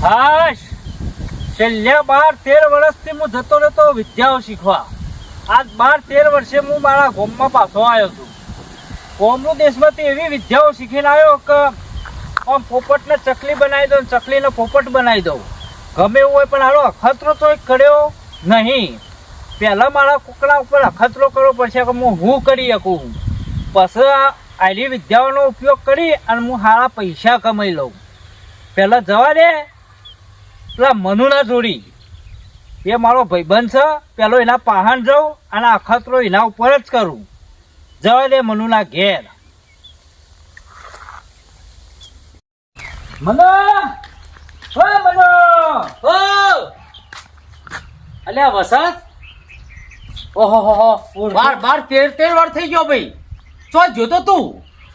હા, છેલ્લા 12-13 વર્ષથી હું જતો રહેતો વિદ્યાઓ શીખવા. આજ 12-13 વર્ષે હું મારા ગામમાં પાછો આવ્યો છું. ગામનું દેશમાંથી એવી વિદ્યાઓ શીખીને આવ્યો કે આમ પોપટને ચકલી બનાવી દઉં, ચકલીને પોપટ બનાવી દઉં. ગમે એવું હોય પણ આનો અખતરો તો કર્યો નહીં. પહેલાં મારા કુકડા ઉપર અખતરો કરવો પડશે કે હું કરી શકું. પછી આલી વિદ્યાઓનો ઉપયોગ કરી અને હું સારા પૈસા કમાઈ લઉં. પહેલાં જવા દે પેલા મનુના જોડી, એ મારો ભાઈબંધ છે. પેલો એના પાહણ જાઉં અને અખતરો એના ઉપર જ કરું. જવા દે મનુના ઘેર. મનો, ઓય મનો, ઓ અલ્યા વસંત, ઓહો હો હો, 12-13 વાર થઈ ગયો ભાઈ. ચો જોતો તું?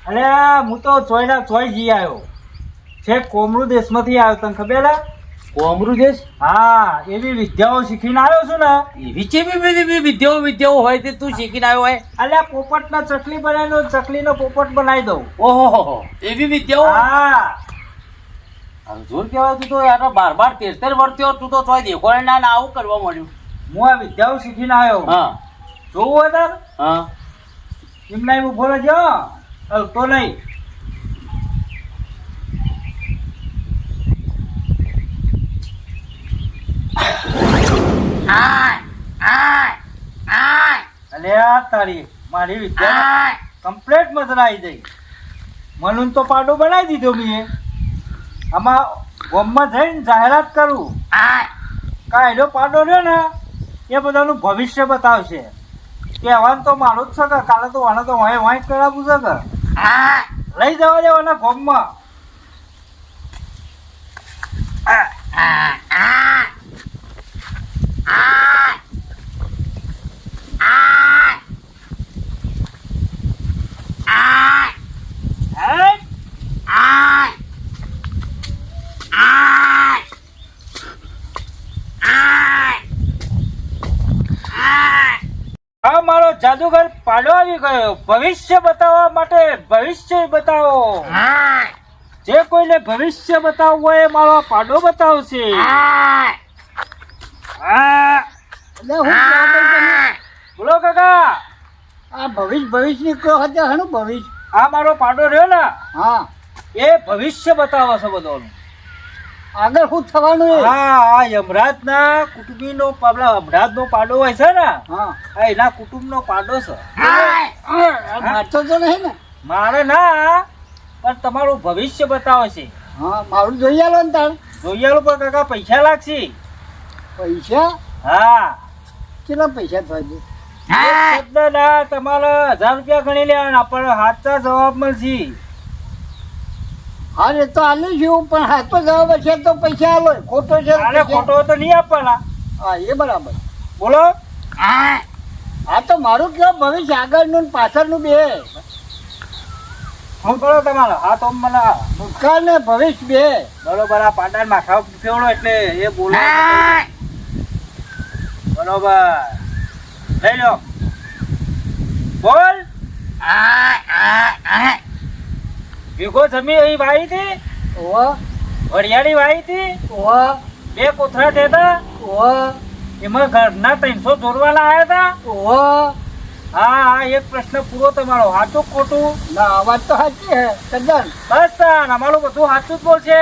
અલ્યા હું તો ચોય જી આવ્યો છે. કોમરૂ દેશમાંથી આવ્યો, તને ખબર હે? કોમરૂ દેશ? હા, એવી વિદ્યાઓ શીખીને આવ્યો છું ને. એવી કેવી વિદ્યાઓ હોય તે તું શીખીને આવ્યો હોય? અલ્યા પોપટના ચકલી બનાવી દઉં, ચકલીનો પોપટ બનાવી દઉં. ઓહો હો, એવી વિદ્યાઓ? હા, જોર કહેવાય. તું તો યાર 12-13 વર્ષથી તું તો ચોય દેખો ને આવું કરવા મળ્યું. હું આ વિદ્યાઓ શીખીને આવ્યો. હા, જોવું હોય તાર? હા, એમના એમ ઉભો રહેજો, તો નહીં. અલ્યા તારી મારી વિદ્યા કમ્પ્લેટ મજા આવી જઈ. મનુન તો પાડો બનાવી દીધો મેં. આમાં ગામમાં જઈને જાહેરાત કરું કાયદો પાડો રહ્યો ને એ બધાનું ભવિષ્ય બતાવશે. કહેવાનું તો મારું જ છે કે કાલે તો આને તો વાંય કરાવું છે કે લઈ જવા દેવાના ગામમાં. મારો જાદુગર પાડો આવી ગયો. ભવિષ્ય બતાવવા માટે ભવિષ્ય બતાવો. જે કોઈને ભવિષ્ય બતાવવું હોય મારો પાડો બતાવશે. બોલો કાકા. આ ભવિષ્ય કયો હતો? હનું ભવિષ્ય? આ મારો પાડો રહ્યો ને, હા, એ ભવિષ્ય બતાવે છે બધોનું. આગળ શું થવાનું? હા, આ યમરાજના કુટુંબીનો યમરાજનો પાડો હોય છે ને, હા, આ એના કુટુંબનો પાડો છે. મારતો તો નહીં ને? મારે ના, પણ તમારું ભવિષ્ય બતાવે છે. હા, મારું જોઈ આલો ને તાર. જોઈ આલો પણ કાકા પૈસા લાગશે. પૈસા? હા, કેટલા પૈસા થાય? ના, તમારે 1000 રૂપિયા ગણી લેવાના, આપણને સાચા જવાબ મળશે. હા, એ તો આલી છું, પણ સાચો જવાબ હશે તો પૈસા આલો. ખોટો છે? ખોટો તો નહીં આપવાના. હા, એ બરાબર. બોલો. હા, તો મારું કેવું ભવિષ્ય આગળનું પાછળનું બે શું કરો તમારો? હા, તો મને ભૂતકાળ ને ભવિષ્ય બે બરોબર. આ પાડા માથા ફેવડો એટલે એ બોલો. બરોબર, લઈ લો. બોલ. ભેગો જમી અહીં વાવી હતી, ઓવા વરિયાળી વાવી હતી, ઓવા 2 કોથળા થયા. ઓવા એમાં ઘરના 300 જોડવાના આવ્યા હતા. ઓવા હા, એક પ્રશ્ન પૂરો તમારો. સાચું ખોટું? ના, વાત તો સાચી હે તદ્દન. બસ અમારું બધું સાચું જ બોલશે.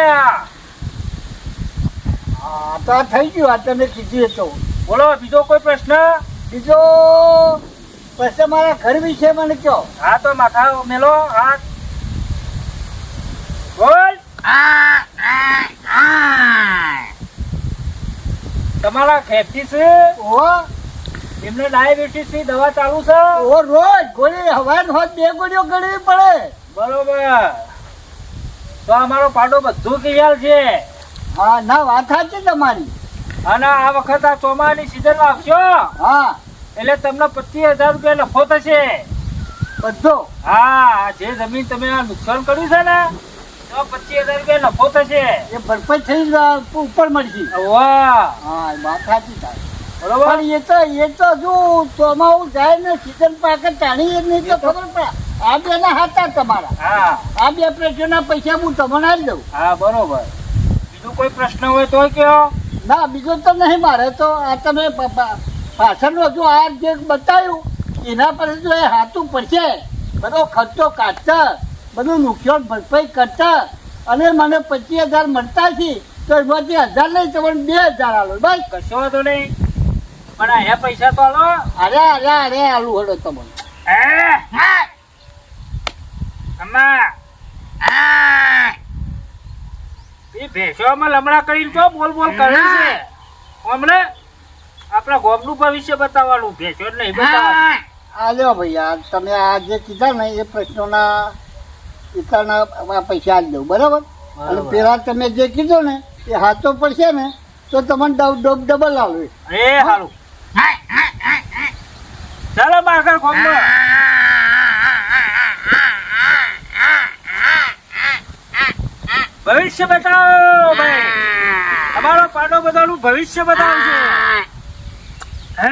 હા, તો આ થઈ ગયું. આ તમે કીધું તો. બોલો, બીજો કોઈ પ્રશ્ન? બીજો પ્રશ્ન મારા ઘર વિશે મને કહો. હા, તો માથા મેલો હાથ. બોલ. તમારા ખેતી છે? ઓવા એમને ડાયાબિટીસ ની દવા ચાલુ છે? ઓ રોજ ગોળી હવાન હોત 2 ગોળીઓ ગળવી પડે. બરોબર. તો અમારો પાડો બધું ક્લિયર છે. હા, ના, વાત સાચી તમારી. અને આ વખત આ ચોમાસાની સિઝન આવશો હા, એટલે તમને 25,000 રૂપિયા નફો થશે બધો. હા, જે જમીન તમે નુકસાન કર્યું છે ને તો 25,000 રૂપિયા નફો થશે. એ ભરપાઈ થઈ ઉપર મળશે. વાહ, હા, વાત સાચી થાય. બરોબર. પણ એ તો જો ચોમાસું જાય ને સીઝન પાકે તાણી એની તો ખબર પડે. આ બે ના હતા તમારા. હા, આ 2 પ્રશ્નોના પૈસા હું તમને આપી દઉં. હા, બરોબર. બીજું કોઈ પ્રશ્ન હોય તો કયો. ના બીજો તો નહીં મારે તો આ તમે પાછળનું હજુ આ જે બતાવ્યું એના પર જો એ હાથું પડશે બધો ખર્ચો કાઢતા બધું નુકસાન ભરપાઈ કરતા અને મને 25,000 મળતા છે તો એમાંથી 1,000 નહીં તમને 2,000 આલો બસ. કશો વાંધો નહીં પણ આ પૈસા તો આલો. અરે આલુ હડો તમને. અમ્મા એ ભેંસોમાં લમણા કરીને તો બોલ કરે છે. હમણાં આપણા ગામનું ભવિષ્ય બતાવવાનું, ભેંસો નહીં બતાવવાનું. આલ્યો ભાઈ આ તમે આ જે કીધા ને એ પ્રશ્નોના આ પૈસા આપી દઉં બરાબર. અને પેલા તમે જે કીધું ને એ હાથો પડશે ને તો તમને ડબલ આલું. એ સારું ચાલો આગળ ગામમાં. ભવિષ્ય બતાવો ભાઈ, તમારો પાડો બધાનું ભવિષ્ય બતાવજો. હે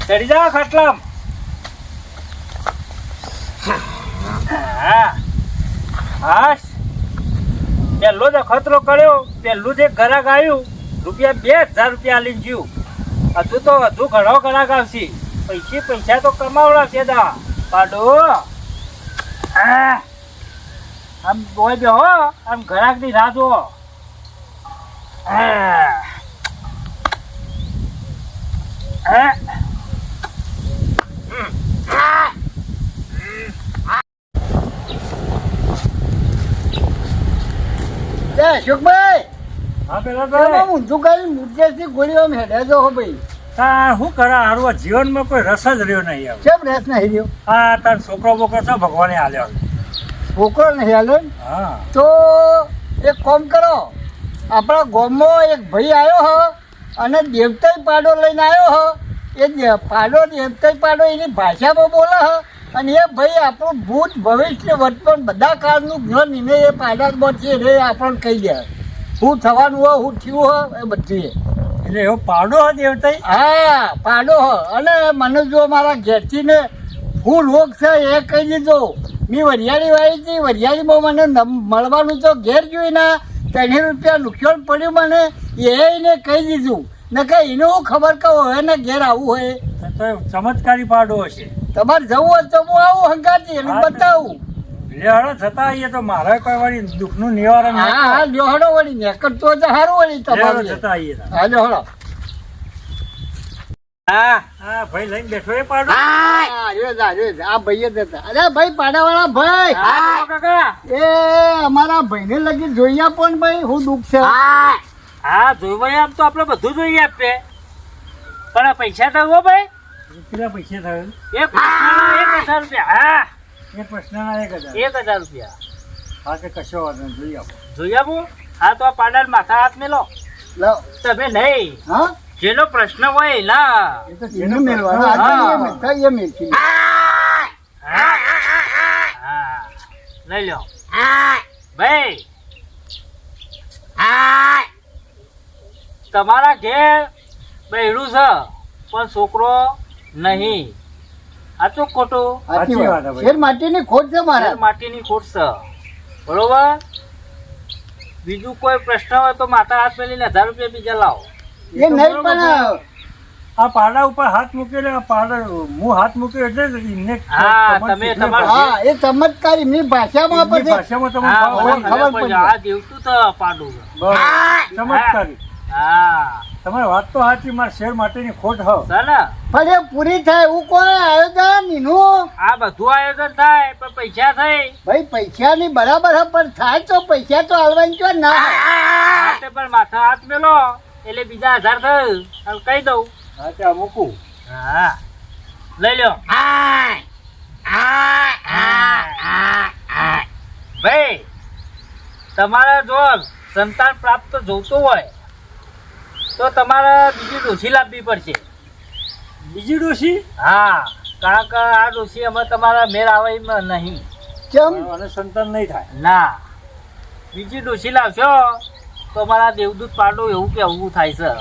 ચડી જાઓ ખાટલામ. હા હાશ પહેલો જ અખતરો કર્યો, પહેલું જે ઘરાક આવ્યું ₹2,000 લઈને જ્યું. હજુ તો વધુ ઘણો ઘરાક આવશે. પૈસા તો કમાવડાવશે દા પાડો. હા આમ બોય બેહો, આમ ઘરાકની રાહ જુઓ. અશોકભાઈ હા પેલા એમાં ઊંધું કરી મુદ્દેથી ગોળીઓ હેડે જો હો ભાઈ. શું કરા હારું, જીવનમાં કોઈ રસ જ રહ્યો નહીં. હવે કેમ રસ નહીં રહ્યો? હા તાર છોકરો બોકરો છે ભગવાને હાલ્યો. છોકરો નહીં હાલે હા તો એક કામ કરો, આપણા ગામમાં એક ભાઈ આવ્યો હો અને દેવતાઈ પાડો લઈને આવ્યો હો. એ પાડો દેવતાઈ પાડો એની ભાષામાં બોલે હો અને એ ભાઈ આપણું ભૂત ભવિષ્ય વર્તમાન બધા કાળનું જ્ઞાન એને એ પાડામાં છે એ આપણને કહી દે શું થવાનું હોય શું થયું હોય એ બધું. એટલે એવો પાડો હો દેવતાઈ? હા પાડો હો. અને મને જો મારા ઘેરથી ને શું રોગ છે એ કહી દીધો. મેં વરિયાળી વાળી હતી, વરિયાળીમાં મને મળવાનું તો ઘેર જોઈને ₹3 નુકસાન પડ્યું મને એને કહી દીધું. ને કે એને હું ખબર કહું હવે ને ઘેર આવું હોય તો ચમત્કારી પાડો હશે. તમારે જવું હોય તો હું આવું હંગાતી એને બતાવું. લેહડો છતાં આવીએ તો મારે કોઈ વળી દુઃખનું નિવારણ હા લ્યોહડો વળી નેકળતો હોય તો સારું વળી તમારે છતાં આવીએ. હા લ્યોહડો. હા હા ભાઈ લઈને બેઠો એ પાડો. આ ભાઈ જ હતા. અરે ભાઈ પાડાવાળા ભાઈ કાકા એ અમારા ભાઈને લગી જોઈ આપો ને ભાઈ શું દુઃખ છે. હા જોઈ આમ તો આપણે બધું જોઈએ આપે પણ આ પૈસા તો હો ભાઈ. કેટલા પૈસા થયો? એક પ્રશ્નના ₹1,000. હા એક પ્રશ્નના 1,000 રૂપિયા. હા તે કશો વાંધો નહીં, જોઈ આપો. જોઈ આપું? હા તો આ પાડાને માથા હાથ મેલો. લાવ. તમે નહીં હા જેનો પ્રશ્ન હોય એલા એનું મેળવાનું. આજે એ મેળવી. હા લઈ લો ભાઈ. તમારા ઘેર બૈરું છે પણ છોકરો નહીં. આ તો ખોટું? સાચી વાત. શેર માટીની ખોટ છે મારા. માટીની ખોટ છે બરોબર. બીજું કોઈ પ્રશ્ન હોય તો માથા હાથ મેલીને ₹1,000 બીજા લાવો. એ નહીં પણ આ પાડા ઉપર હાથ મૂકેલો, પાડા હું હાથ મૂક્યો એટલે એમને. હા તમે તમારા હા એ ચમત્કારી ની ભાષામાં પછી ભાષામાં તમને ખબર પડી. આ દેવતું તો પાડું ચમત્કારી. હા તમારી વાત તો સાચી, મારા શેર માટેની ખોટ હ ને પણ એ પૂરી થાય એવું કોઈ આયોજન એનું. આ બધું આયોજન થાય પણ પૈસા થાય ભાઈ પૈસા ની બરાબર હ પણ થાય તો પૈસા તો હાલવાની તો ના પણ માથા હાથ મેલો એટલે બીજા 1,000 થયું કહી દઉં. હા ત્યાં મૂકું. હા લઈ લ્યો ભાઈ. તમારે જો સંતાન પ્રાપ્ત જોતું હોય તો તમારે બીજી ડોસી લાવવી પડશે. બીજી ડોસી? હા કારણ કે આ ડોસી અમે તમારા મેળ આવે એમ નહીં. કેમ? અને સંતાન નહીં થાય ના. બીજી ડોસી લાવશો તો અમારા દેવદૂત પાડો એવું કે એવું થાય છે.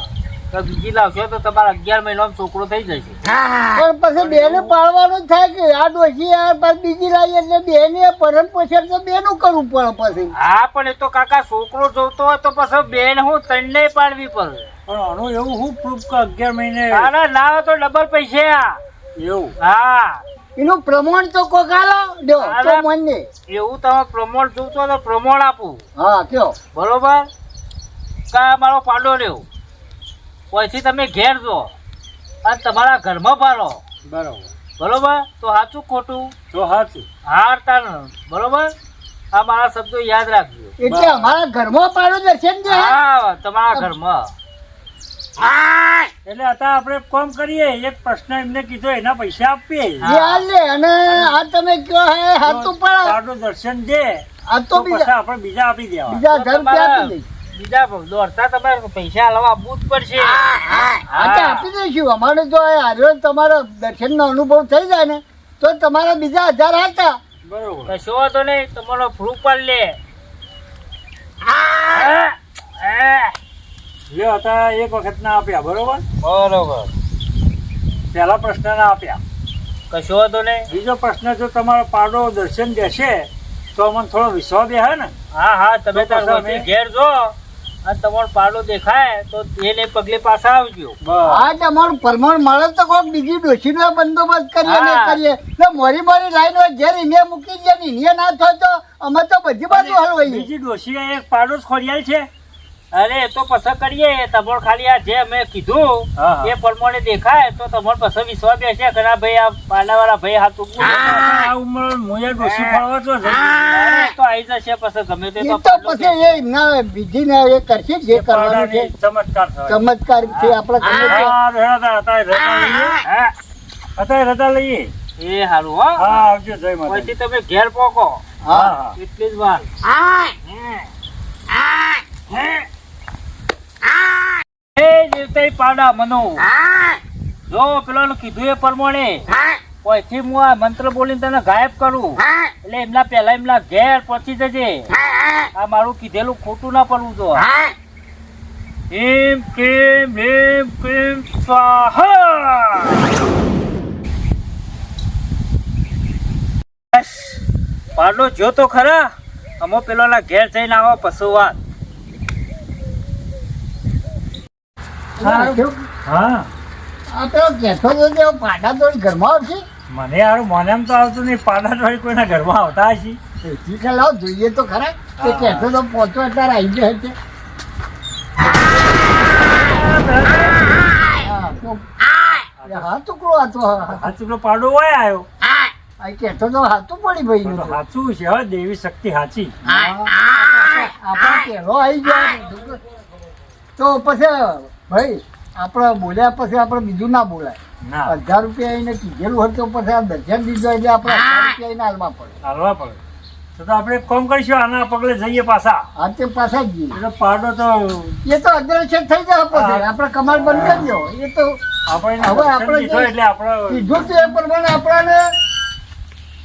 તો બીજી લાવશો તો તમારા 11 મહિનામાં છોકરો થઈ જશે. પણ પછી બેને પાળવાનું જ થાય કે આ ડોશી આ પાછી બીજી લાવી એટલે બેને ભરણ પોષણ તો બેનું કરવું પડે પછી. હા પણ એ તો કાકા છોકરો જોતો હોય તો પછી બેન હું ત્રણને પાડવી પડે. પણ આનું એવું હું પ્રૂફ કે 11 મહિને અરે ના હોય તો ડબલ પૈસા. એવું હા એનું પ્રમાણ તો કોક આલો દો તો મને. એવું તમે પ્રમોણ જોતો હોય તો પ્રમોણ આપું. હા કયો બરોબર કા મારો પાડો રહ્યો પછી તમે ઘેર જો અને તમારા ઘરમાં પાડો. બરાબર બરોબર તો સાચું ખોટું તો સાચું. હારતા ન બરોબર. આ મારા શબ્દો યાદ રાખજો. એટલે અમારા ઘરમાં પાડો દર્શન દે. હા તમારા ઘરમાં. એટલે અત્યારે આપણે કોમ કરીએ એક પ્રશ્ન એમને કીધો એના પૈસા આપીએ યાર લે અને આ તમે કયો હે હાથું પડે તારું દર્શન દે આ તો તો પછી બીજા આપણે બીજા આપી દેવા. બીજા ઘર ક્યાં આપી દઈ. બીજા દોડતા તમારે પૈસા લાવવા આપવું જ પડશે. હા તો આપી દઈશું અમારે તો આજે તમારા દર્શનનો અનુભવ થઈ જાય ને તો તમારા બીજા 1000 હતા. બરોબર કશો વાંધો નહીં તમારો પ્રૂફ પર લે. લ્યો અત્યારે એક વખત ના આપ્યા બરોબર. બરોબર પહેલા પ્રશ્ન ના આપ્યા. કશો વાંધો નહીં. બીજો પ્રશ્ન જો તમારો પાડો દર્શન દેશે તો અમને થોડો વિશ્વાસ બેહે ને. હા હા તમે તો પછી તાર અમે- ઘેર જો અને તમારો પાડો દેખાય તો એને પગલે પાછા આવજો. બસ હા તમારું પરમાણ મળે તો કોઈક બીજી ડોશીનો બંદોબસ્ત કરીએ ને હા. કરીએ ને મોરી લાઈન હોય ઘેર ઇને મૂકી દે ને ઇને ના થાય તો અમે તો બધી બાજુ હલવાઈએ. બીજી ડોશીએ એક પાડો જ ખોડિયાલ છે. અરે એ તો પસંદ કરીએ તમારે ખાલી આ જે મેં કીધું હા, હા. એ પ્રમાણે દેખાય તો તમારે પસંદ વિશ્વાસ બેસે કે ના ભાઈ આ પાડાવાળા ભાઈ હાથું આ ઉંમર મોયા ડોશી ફાળવા તો જલ્દી. અરે તો આવી જશે પસંદ ગમે તે એ તો તો પાડલો પછી છે. એ ના બીજી ને એ કરશે જે કરવાનું છે. પાડાની ચમત્કાર થાય. ચમત્કાર છે આપણે ગમે તે. હા, રહેતા હતા, રજા લઈએ. હા અત્યારે રજા લઈએ. એ સારું હો હા, આવજો જય માતા. પછી તમે ઘેર પોકો હા, હા. એટલી જ વાર. એ જીવતેય પાડા મનો જો પેલો કીધું એ પ્રમાણે પછી હું આ મંત્ર બોલીને તને ગાયબ કરું એટલે એમના પહેલા એમના ઘેર પહોંચી જજે. આ મારું કીધેલું ખોટું ના પડવું જો. એમ કેમ એમ કેમ સ્વાહા. બસ, પાડો જો તો ખરા અમો પેલોના ઘેર જઈને આવો પશુ વાત. હા, આ પેલો કહેતો હતો કે પાડા તો ઘરમાં આવશે. મને યાર મને એમ તો આવતું નહીં. પાડા તો કોઈના ઘરમાં આવતા હશે. એથી કે લાવ જોઈએ તો ખરા કે કહેતો તો પહોંચો અત્યારે આવી જાય છે. હા, તો- હા ટુકડો હતો. સાચું પેલો પાડો હોય આવ્યો. આ કહેતો તો હાથું પડી ભાઈ તો નું. સાચું છે હવે દેવી શક્તિ સાચી. આપણે પહેલો આવી જાય તો પછી ભાઈ આપણે બોલ્યા પછી આપણે બીજું ના બોલાય. ના 1000 રૂપિયા એને કીધેલું હોય તો પછી આ દર્શન દીધો એટલે આપણે 1000 રૂપિયા એને હાલવા પડે. હાલવા પડે. તો આપણે એક કામ કરીશું આના પગલે જઈએ પાછા. આ તે પાછા જ જઈએ. એટલે પાડો તો એ તો અદ્રશ્ય થઈ જાય પછી આપણે કમાલ બંધ કરી દો. એ તો આપણે હવે આપણે દીધો જે- એટલે આપણે કીધું તો એ પ્રમાણે આપણને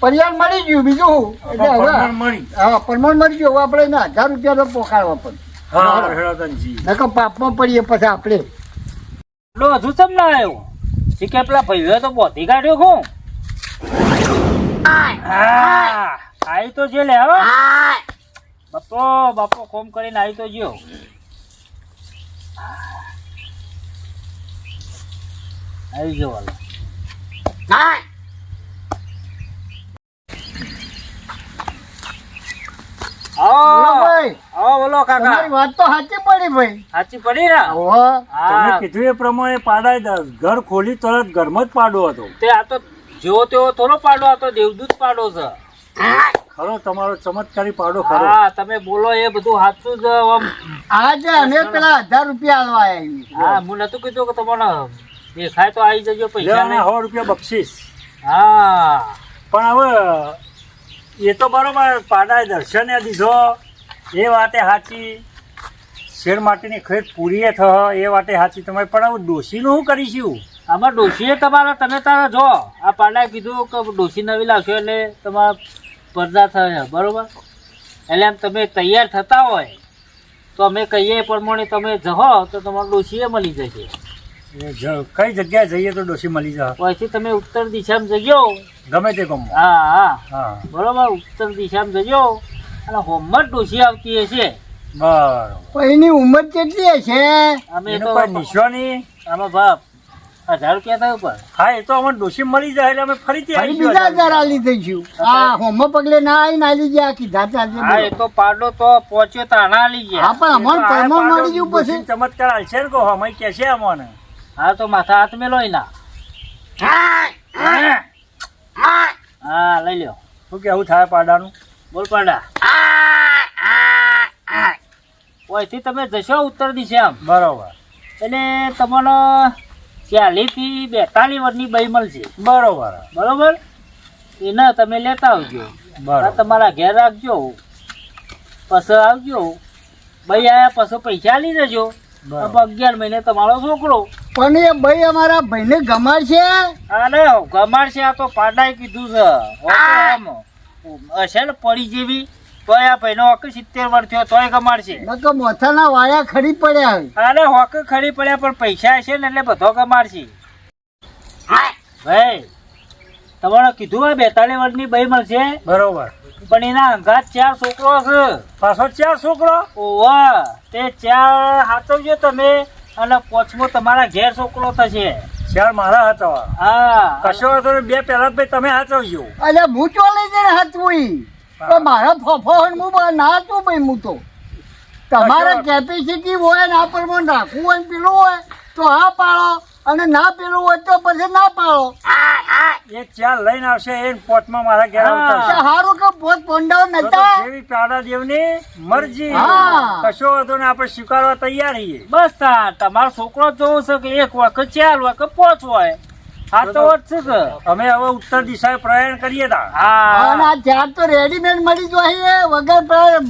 પરિણામ મળી ગયું બીજું શું? એટલે હવે પરમાણ મળી. હા પ્રમાણ મળી ગયું. હવે આપણે એને 1000 રૂપિયા તો પોકાડવા પડે. હા, હેળોતનજી. નકર પાપમાં પડીએ પછી આપણે. એટલો હજુ ચમ ના આવ્યો શી કે પેલા ભાઈઓ તો બોધી કાઢ્યો હું. હા આવી તો જે લે હો બાપો કોમ કરીને આવી તો જ્યો. આવી ગયો વાલો. બોલો આવો ભાઈ, આવો બોલો તમારી કાકા. વાત તો સાચી પડી ભાઈ. સાચી પડી ને. હવે તમે હા કીધું એ પ્રમાણે પાડા ઘર ખોલી તરત ઘરમાં જ પાડો હતો. તે આ તો જેવો તેવો થોડો પાડો આ તો દેવદૂત પાડો છે. ખરો તમારો ચમત્કારી પાડો ખરો. હા તમે બોલો એ બધું સાચું જ આમ. આજે અમે પેલા 1000 રૂપિયા હાલવા આવ્યા. હા હું નતું કીધું કે તમને દેખાય તો આવી જજો પૈસા લેવાના લઈને. 100 રૂપિયા બક્ષીસ. હા પણ હવે એ તો બરોબર પાડાએ દર્શને દીધો એ વાતે સાચી. શેર માટીની ખેત પૂરીએ થ એ વાતે સાચી તમારે. પણ હવે ડોશીનું શું કરીશું? આમાં ડોશીએ તમારા તમે તારા જો આ પાડાએ કીધું કે ડોશી નવી લાવશો એટલે તમારા પડદા થશે બરોબર. એટલે આમ તમે તૈયાર થતા હોય તો તો અમે કહીએ એ પ્રમાણે તમે જહો તો તમારે ડોશીએ મળી જશે. કઈ જગ્યાએ જઈએ તો ડોશી મળી જાય? પછી તમે ઉત્તર દિશામાં જજો. ગમે તે ગમો. હા હા હા બરોબર, ઉત્તર દિશામાં જજો અને હોમમાં ડોશી આવતી હશે. બરોબર. પણ એની ઉંમર કેટલી હશે? અમે એનો તો કોઈ નિશાની? આમાં બાપ 1000 રૂપિયા થાય ઉપર. હા એ તો અમને ડોશી મળી જાય એટલે અમે ફરીથી ફરી આવીશું. બીજા હજાર આલી દઈશું. હા હોમો પગલે ના આવીને આલી ગયા કીધા ચાલજે. હા એ તો પાડો તો પહોંચ્યો તાણા લઈ હા ગયા. પણ અમને પરમો મળી ગયું પછી. ડોશીને ચમત્કાર હાલશે ને કહો અમે કે છે અમને. હા તો માથા હાથ મેલો એના. હા લઈ લ્યો. શું કેવું થાય પાડાનું? બોલ પાડા. ઓયથી તમે જશો ઉત્તર દિશામાં બરોબર એટલે તમારો 40 થી 42 વર્ષની બઈ મળશે. બરોબર બરોબર, એને તમે લેતા આવજો. આ બરોબર તમારા ઘેર રાખજો, પછી આવજો. બઈ આયા પછી પૈસા લઈ જજો. બરોબર. 11 મહિને તમારો છોકરો. પણ એ ભાઈ અમારા ભાઈને ગમાડશે. અરે ગમાડશે, આ તો પાડાએ કીધું છે. હોતો આમ હશે ને પડી જેવી તોય આ ભાઈનો હોક 70 વર્ષ થયો તોય ગમાડશે. નકર મોથાના વાયા ખરી પડ્યા હવે. અરે હોક ખરી પડ્યા પણ પૈસા હશે ને એટલે બધો ગમાડશે. ભાઈ તમારે કીધું હોય 42 વર્ષની બઈ મળશે, બરોબર. પણ એના અંગાત 4 છોકરો છે. પાછો 4 છોકરો? ઓવા તે 4 હાચવજો તમે અને 5મો તમારા ઘેર છોકરો થશે. 4 મારા હાથવા? હા કશો વાંધો નહીં. 2 પહેલા ભાઈ તમે હાચવજો. અલ્યા હું ચો લઈ જઈને હાથવું પણ મારા ફોફો હોય ને હું ના હાથવું ભાઈ હું તો. તમારે કેપેસિટી હોય ને આ પ્રમાણે રાખવું હોય ને પેલું હોય તો હા પાડો અને ના પેલું હોય તો પછી ના પાડો. એ 4 લઈને આવશે એ 5માં મારા ઘેર હા. આવતા. હારું કે પોત પોંડાઓ તો તો નતા. જેવી પાડા દેવની મરજી. હા. કશો વાંધો નહીં, આપણે સ્વીકારવા તૈયાર છીએ. બસ તાર તમારો છોકરો જોવું છે કે 1 વખત 4 વખત 5 હોય. હા તો વાત છે કે અમે હવે ઉત્તર દિશાએ પ્રયાણ કરીએ તા. અને હા આ ચાર તો રેડીમેડ મળી જોઈએ વગર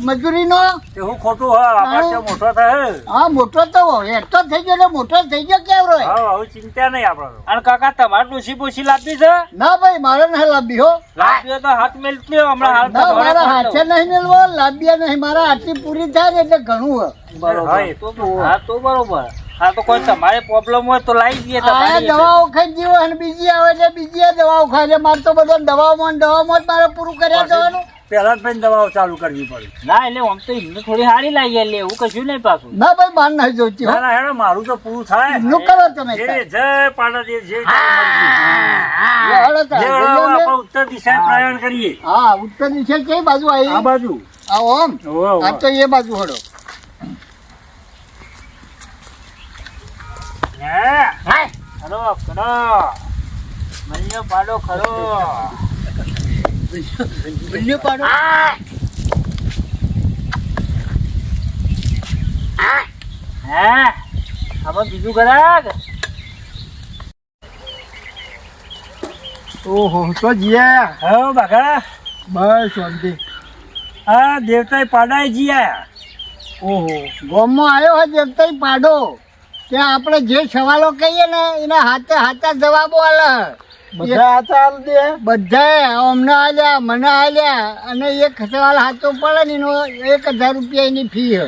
મજૂરીનો. તે હું ખોટું હા આપણે ત્યાં મોટો થાય. હા મોટો તો એટલો થઈ ગયો ને મોટો થઈ ગયો કેવરો. હા હવે ચિંતા નહીં આપણે તો. અને કાકા તમારે ડોસી બોસી લાવતી છે? ના ભાઈ મારે નહીં લાંબી હો. લાવતી હોય તો હાથ મેલતી હોય, હમણાં હાલ ના તમારે મારા ફોન હાથે નહીં મેળવો લાંબિયા નહીં. મારા આટલી પૂરી થાય ને એટલે ઘણું હોય. બરોબર. હા, એ તો હા તો બરોબર. હા તો કોઈ તમારે પ્રોબ્લેમ હોય તો લાવી દઈએ આ તમારી. દવાઓ ખાઈ જીવો અને બીજી આવે એટલે બીજી દવાઓ ખાય એટલે મારે તો બધો દવાઓમાં જ મારે પૂરું કર્યા જવાનું. પહેલા જ ભાઈ દવાઓ ચાલુ કરવી પડે. ના એટલે આમ તો એમને થોડી સારી લાગી એટલે એવું કશું નહીં પાછું. ના ભાઈ બાર નહીં જોઈતી હો. ના ના હેડો મારું તો પૂરું થાય. એમનું કરો તમે જે તાર. જય પાડાદેવ જય તારી લે હળો તાર. મરજી. જે જઈએ હળો અમે. આપણે ઉત્તર દિશાએ પ્રયાણ કરીએ. હા ઉત્તર દિશા કઈ બાજુ આ આવી? બાજુ. આવો આમ. ઓહો, ઓહો. આ તો એ બાજુ હળો. હા. ખરો ખરો મલ્યો પાડો ખરો. હા આમાં બીજું ગ્રાહક. ઓહો તો જીયા. હા બાઘા. બસ શાંતિ. આ દેવતાએ પાડાએ જી આયા. ઓહો ગામમાં આવ્યો હોય દેવતાઈ પાડો ત્યાં આપણે જે સવાલો કહીએ ને એના હાથે હાથા જવાબો આલે. બધા હાથા આલ દે. બધાએ અમને આલ્યા મને આલ્યા અને એક સવાલ હાથો પડે ને એનો 1000 રૂપિયા એની ફી છે.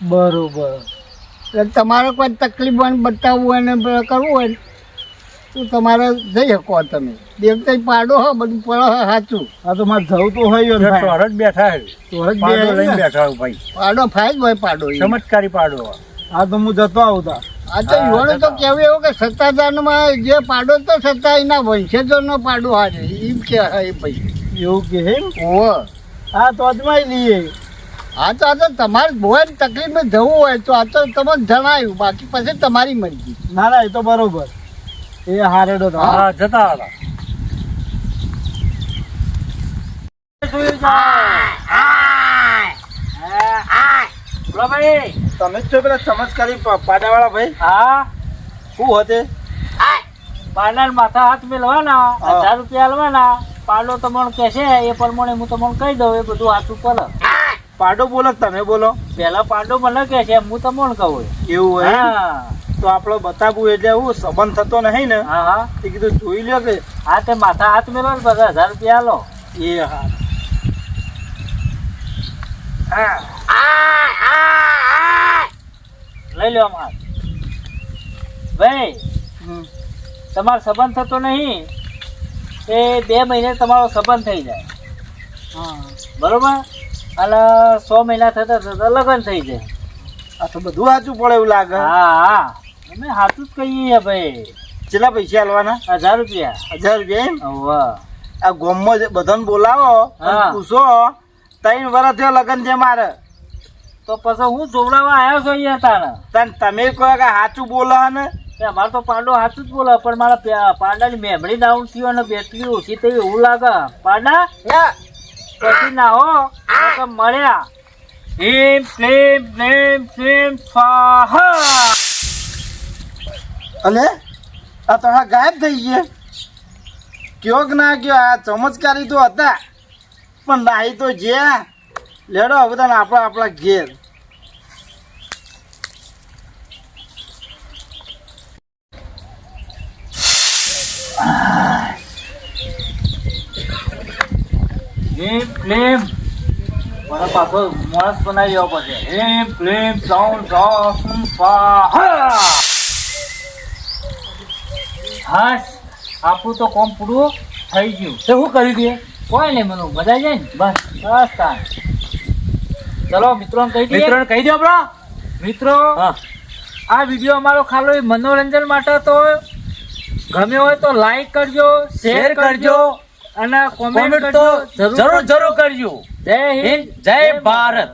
બરોબર. એટલે તમારે કોઈ તકલીફ હોય ને બતાવવું હોય ને કરવું હોય ને તો તમારે જઈ શકો તમે. દેવતાઈ પાડો હો બધું પડે હો સાચું. આ તો મારે જવું તો હોય ને. ચોરજ બેઠા હે. ચોરજ પાડો લઈને બેઠા. બેઠા હું ભાઈ. પાડો ફાય હોય પાડો ઈ. ચમત્કારી પાડો. હા તો હું જતો આવતા. આ તો યુવાનો તો કેવું એવું કે સત્તાધારમાં જે પાડો તો સત્તા એના વંશજોનો પાડો હારે એમ કે એ ભાઈ એવું કે હે? ઓહ. હા તો અજમાઈ લઈએ. હા તો આ તો તમારે બહુ તકલીફમાં જવું હોય તો આ તો તમને જણાવ્યું બાકી પછી તમારી મરજી. ના ના એ તો બરોબર. એ હારેડો તો. હા જતા હતા. જોયું જાય. બોલો ભાઈ. તમે જ છો પેલા ચમત્કારી પાડાવાળા ભાઈ? હા શું હતે? પાડાને માથા હાથ મેળવાના, હા. 1000 રૂપિયા આલવાના. પાડો તમને કહેશે એ પ્રમાણે હું તમને કહી દઉં એ બધું હાથું પડે. પાડો બોલો કે તમે બોલો? પેલા પાડો મને કહે છે હું તમને કહું. એવું હોય? હા તો આપણે બતાવવું એટલે હું સંબંધ થતો નહીં ને હા હા એ કીધું જોઈ લ્યો કે. હા તે માથા હાથ મેળવો ને બધા 1000 રૂપિયા આલો. એ હા. હા ભાઈ લ્યો માર ભાઈ હમ. તમારો સંબંધ થતો નહીં એ 2 મહિને તમારો સંબંધ થઈ જાય હા બરોબર અને 100 મહિના થતા થતા લગ્ન થઈ જાય આ તો બધું સાચું પડે એવું લાગે. હા હા અમે સાચું જ કહીએ ભાઈ કેટલા પૈસા આલવાના? 1000 રૂપિયા 1000 રૂપિયા એમ? હોવે. આ ગામમાં જે બધાને બોલાવો અને હા. પૂછો 3 વર્ષ થયો લગ્ન છે મારે. તો પછી હું જોવડાવવા આવ્યો છું અહીંયા તાને તમે કહો કે સાચું બોલો ને કે અમારે તો પાડો સાચું જ બોલે પણ મારા પાડાની મેમરી ડાઉન થયો અને બેટરી ઓછી થઈ એવું લાગે પાડા પછી ના હો તો મળ્યા હિમ ક્લીમ ક્લીમ ક્લીમ સ્વાહા અને આ તમારા ગાયબ થઈ ગયા. કયો કે ના કયો આ ચમત્કારી તો હતા પણ નાહી તો જ્યાં લેડો હવે તને આપણા ઘેર. હિમ ક્લીમ મને પાછો માણસ બનાવી દેવો પડશે હિમ ક્લીમ સ્વાહા હાસ આપણું તો કોમ પૂરું થઈ ગયું તો શું કરી દે કોઈ નહીં મને મજા જાય ને બસ બસ તાન ચલો મિત્રોને કહી દઈએ કહી દો આપણો મિત્રો આ વિડીયો અમારો ખાલી મનોરંજન માટે તો ગમ્યો હોય તો લાઈક કરજો શેર કરજો અને કોમેન્ટ તો જરૂર કરજો જય હિન્દ જય ભારત